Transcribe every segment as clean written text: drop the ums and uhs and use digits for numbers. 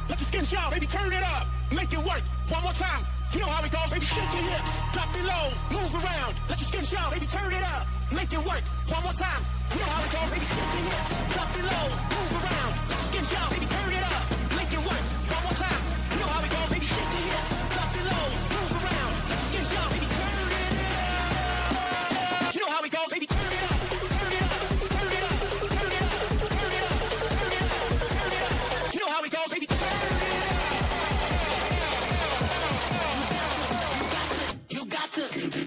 Let the skin shout, baby, turn it up. Make it work. One more time. You know how it goes, baby. Shake your hips, drop it low, move around. Let your skin shout, baby, turn it up. Make it work. One more time. You know how it goes, baby. Shake your hips, drop it low, move around. Let your skin shout, baby, turn it up. Make it work. One more time. You know how it goes, baby. Shake your hips, drop it low, move around. Let your skin shout, baby, turn it up. You know how it goes, baby. Turn it up. Turn it up. Turn it up. Turn it up. Turn it up. Turn it up. Turn it up. You know how it goes, baby. Turn it up. You got to.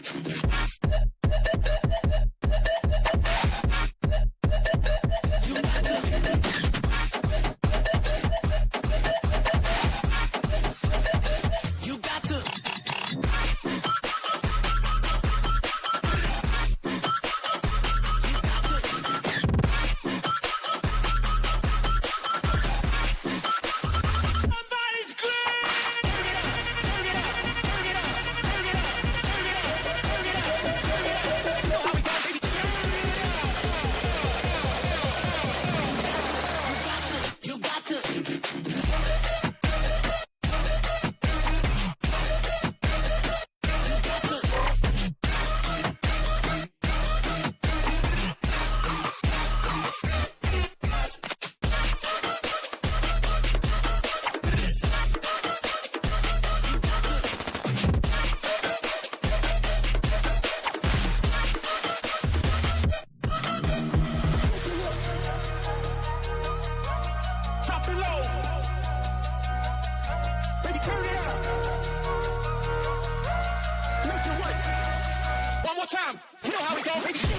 Time. You know how we go, baby.